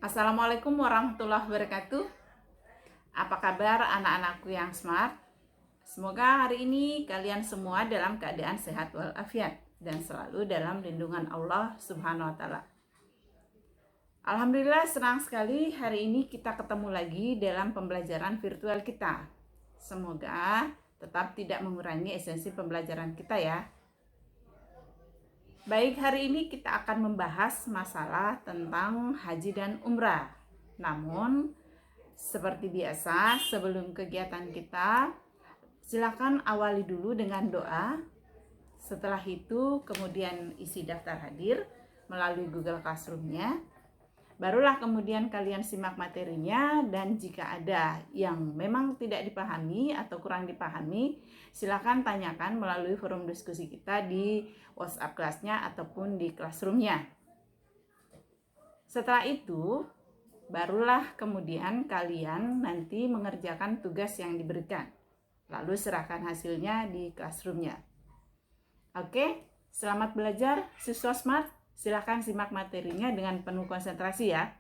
Assalamualaikum warahmatullahi wabarakatuh. Apa kabar anak-anakku yang smart? Semoga hari ini kalian semua dalam keadaan sehat walafiat dan selalu dalam lindungan Allah Subhanahu wa taala. Alhamdulillah, senang sekali hari ini kita ketemu lagi dalam pembelajaran virtual kita. Semoga tetap tidak mengurangi esensi pembelajaran kita ya. Baik, hari ini kita akan membahas masalah tentang haji dan umrah. Namun, seperti biasa, sebelum kegiatan kita, silakan awali dulu dengan doa. Setelah itu, kemudian isi daftar hadir melalui Google Classroom-nya. Barulah kemudian kalian simak materinya, dan jika ada yang memang tidak dipahami atau kurang dipahami, silakan tanyakan melalui forum diskusi kita di WhatsApp kelasnya ataupun di Classroom-nya. Setelah itu, barulah kemudian kalian nanti mengerjakan tugas yang diberikan. Lalu serahkan hasilnya di Classroom-nya. Oke, selamat belajar siswa smart. Silakan simak materinya dengan penuh konsentrasi ya.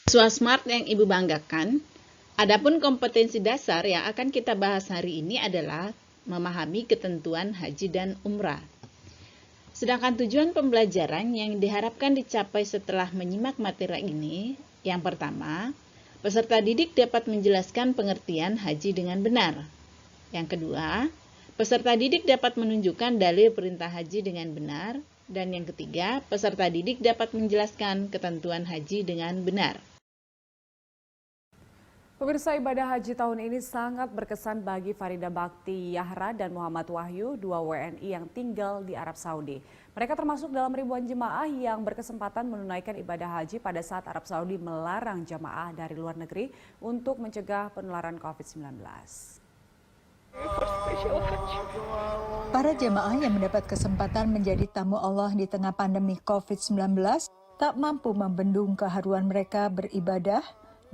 Siswa smart yang Ibu banggakan, adapun kompetensi dasar yang akan kita bahas hari ini adalah memahami ketentuan haji dan umrah. Sedangkan tujuan pembelajaran yang diharapkan dicapai setelah menyimak materi ini, yang pertama, peserta didik dapat menjelaskan pengertian haji dengan benar. Yang kedua, peserta didik dapat menunjukkan dalil perintah haji dengan benar. Dan yang ketiga, peserta didik dapat menjelaskan ketentuan haji dengan benar. Pemirsa, ibadah haji tahun ini sangat berkesan bagi Farida Bakti Yahra dan Muhammad Wahyu, dua WNI yang tinggal di Arab Saudi. Mereka termasuk dalam ribuan jemaah yang berkesempatan menunaikan ibadah haji pada saat Arab Saudi melarang jemaah dari luar negeri untuk mencegah penularan COVID-19. Para jemaah yang mendapat kesempatan menjadi tamu Allah di tengah pandemi COVID-19 tak mampu membendung keharuan mereka beribadah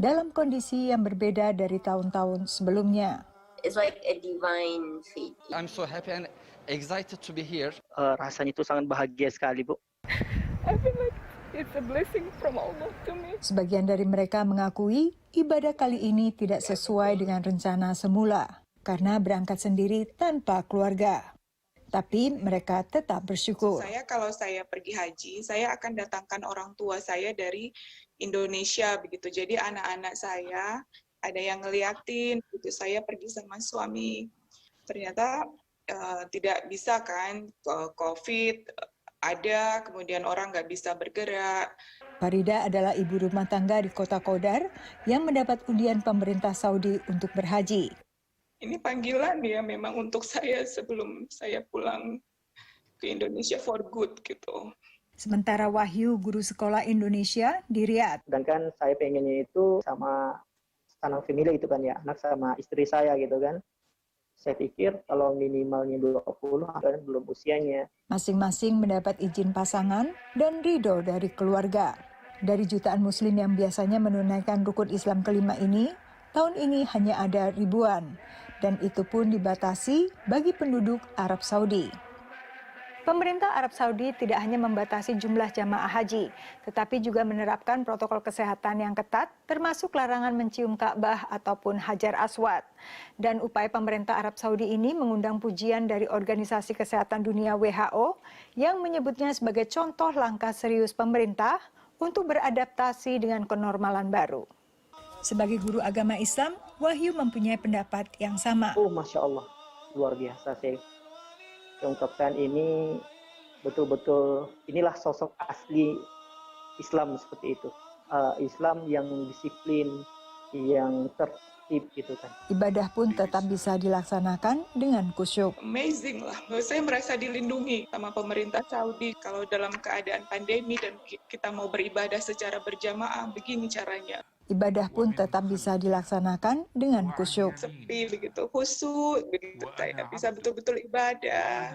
dalam kondisi yang berbeda dari tahun-tahun sebelumnya. It's like a divine feat. I'm so happy and excited to be here. Rasanya itu sangat bahagia sekali, Bu. I feel like it's a blessing from Allah to me. Sebagian dari mereka mengakui ibadah kali ini tidak sesuai dengan rencana semula karena berangkat sendiri tanpa keluarga. Tapi mereka tetap bersyukur. Kalau saya pergi haji, saya akan datangkan orang tua saya dari Indonesia begitu. Jadi anak-anak saya ada yang ngeliatin, gitu. Saya pergi sama suami. Ternyata tidak bisa kan, COVID ada, kemudian orang nggak bisa bergerak. Farida adalah ibu rumah tangga di kota Qodar yang mendapat undian pemerintah Saudi untuk berhaji. Ini panggilan ya memang untuk saya sebelum saya pulang ke Indonesia for good gitu. Sementara Wahyu, guru sekolah Indonesia di Riyadh. Sedangkan saya pengennya itu sama anak family itu kan ya, anak sama istri saya gitu kan. Saya pikir kalau minimalnya 20, kan belum usianya. Masing-masing mendapat izin pasangan dan ridho dari keluarga. Dari jutaan muslim yang biasanya menunaikan rukun Islam kelima ini, tahun ini hanya ada ribuan. Dan itu pun dibatasi bagi penduduk Arab Saudi. Pemerintah Arab Saudi tidak hanya membatasi jumlah jamaah haji, tetapi juga menerapkan protokol kesehatan yang ketat, termasuk larangan mencium Ka'bah ataupun Hajar Aswad. Dan upaya pemerintah Arab Saudi ini mengundang pujian dari Organisasi Kesehatan Dunia WHO yang menyebutnya sebagai contoh langkah serius pemerintah untuk beradaptasi dengan kenormalan baru. Sebagai guru agama Islam, Wahyu mempunyai pendapat yang sama. Oh, Masya Allah, luar biasa saya ungkapkan ini betul-betul inilah sosok asli Islam seperti itu. Islam yang disiplin, yang tertib gitu kan. Ibadah pun tetap bisa dilaksanakan dengan khusyuk. Amazing lah, saya merasa dilindungi sama pemerintah Saudi. Kalau dalam keadaan pandemi dan kita mau beribadah secara berjamaah, begini caranya. Ibadah pun tetap bisa dilaksanakan dengan khusyuk. Sepi begitu, khusyuk begitu, saya bisa betul-betul ibadah,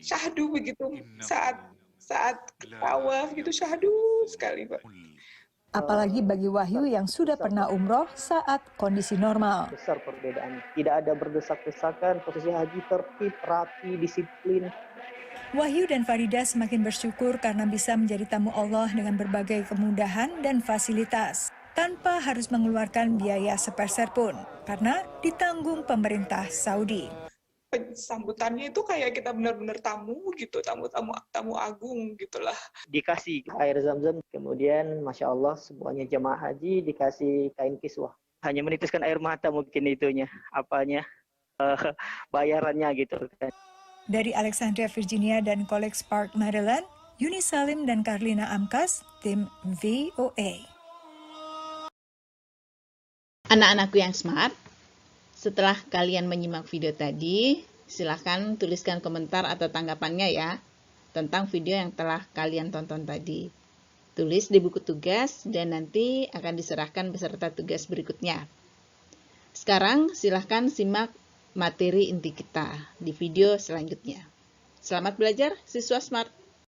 syahdu begitu, saat tawaf gitu syahdu sekali, Pak. Apalagi bagi Wahyu yang sudah pernah umroh saat kondisi normal. Besar perbedaan. Tidak ada berdesak-desakan, posisi haji tertib, rapi, disiplin. Wahyu dan Farida semakin bersyukur karena bisa menjadi tamu Allah dengan berbagai kemudahan dan fasilitas, tanpa harus mengeluarkan biaya sepeser pun, karena ditanggung pemerintah Saudi. Sambutannya itu kayak kita benar-benar tamu gitu, tamu agung gitulah. Dikasih air zam-zam, kemudian Masya Allah semuanya jemaah haji dikasih kain kiswah. Hanya menitiskan air mata mungkin itunya, bayarannya gitu kan. Dari Alexandria, Virginia dan College Park, Maryland, Yuni Salim dan Karlina Amkas, tim VOA. Anak-anakku yang smart, setelah kalian menyimak video tadi, silahkan tuliskan komentar atau tanggapannya ya, tentang video yang telah kalian tonton tadi. Tulis di buku tugas dan nanti akan diserahkan beserta tugas berikutnya. Sekarang silahkan simak materi inti kita di video selanjutnya. Selamat belajar, siswa smart!